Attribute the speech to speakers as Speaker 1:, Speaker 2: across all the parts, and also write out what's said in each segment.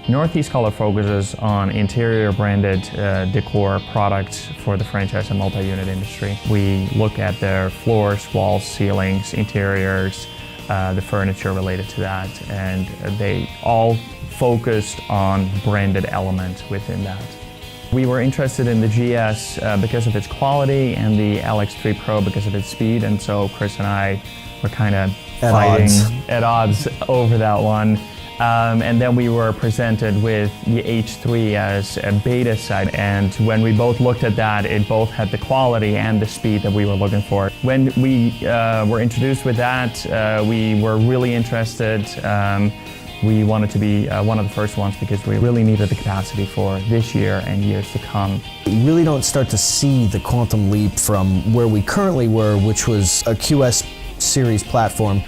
Speaker 1: Northeast Color focuses on interior branded decor products for the franchise and multi-unit industry. We look at their floors, walls, ceilings, interiors, the furniture related to that, and they all focused on branded elements within that. We were interested in the GS because of its quality and the LX3 Pro because of its speed, and so Chris and I were kind of fighting at odds over that one. And then we were presented with the H3 as a beta side, and when we both looked at that, it both had the quality and the speed that we were looking for. When we were introduced with that, we were really interested. We wanted to be one of the first ones because we really needed the capacity for this year and years to come.
Speaker 2: You really don't start to see the quantum leap from where we currently were, which was a QS series platform,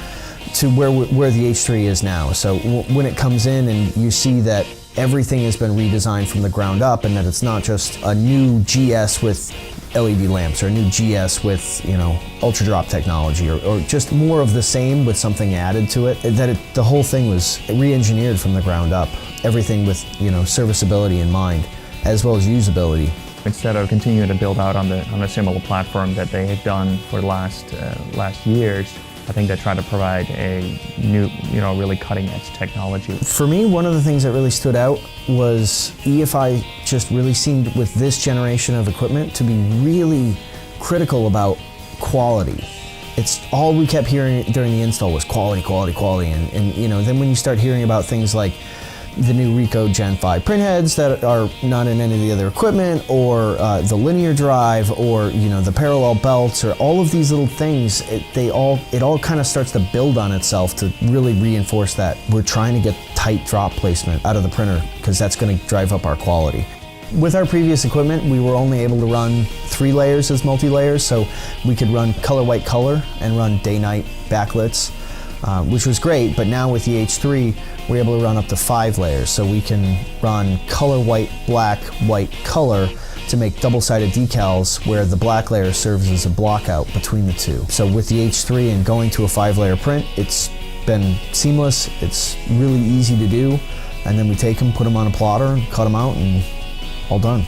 Speaker 2: to where the H3 is now. So when it comes in and you see that everything has been redesigned from the ground up, and that it's not just a new GS with LED lamps or a new GS with, you know, ultra drop technology, or just more of the same with something added to it, the whole thing was re-engineered from the ground up. Everything with, you know, serviceability in mind, as well as usability.
Speaker 1: Instead of continuing to build out on a similar platform that they had done for the last years, I think they try to provide a new, you know, really cutting-edge technology.
Speaker 2: For me, one of the things that really stood out was EFI just really seemed, with this generation of equipment, to be really critical about quality. It's all we kept hearing during the install was quality, quality, quality, and you know, then when you start hearing about things like the new Ricoh Gen 5 printheads that are not in any of the other equipment, or the linear drive, or, you know, the parallel belts, or all of these little things, it all kind of starts to build on itself to really reinforce that we're trying to get tight drop placement out of the printer, because that's going to drive up our quality. With our previous equipment, we were only able to run 3 layers as multi-layers, so we could run color, white, color, and run day-night backlights, which was great. But now with the H3, we're able to run up to 5 layers, so we can run color, white, black, white, color to make double-sided decals where the black layer serves as a block out between the two. So with the H3 and going to a 5-layer print, it's been seamless, it's really easy to do, and then we take them, put them on a plotter, cut them out, and all done.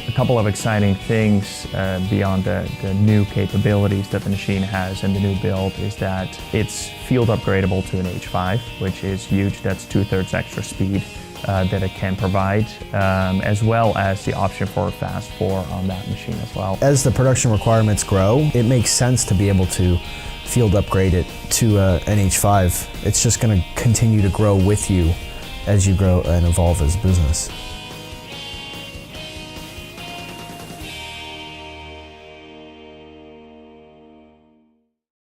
Speaker 1: A couple of exciting things beyond the new capabilities that the machine has and the new build is that it's field upgradable to an H5, which is huge. That's 2/3 extra speed that it can provide, as well as the option for a fast 4 on that machine as well.
Speaker 2: As the production requirements grow, it makes sense to be able to field upgrade it to an H5. It's just going to continue to grow with you as you grow and evolve as a business.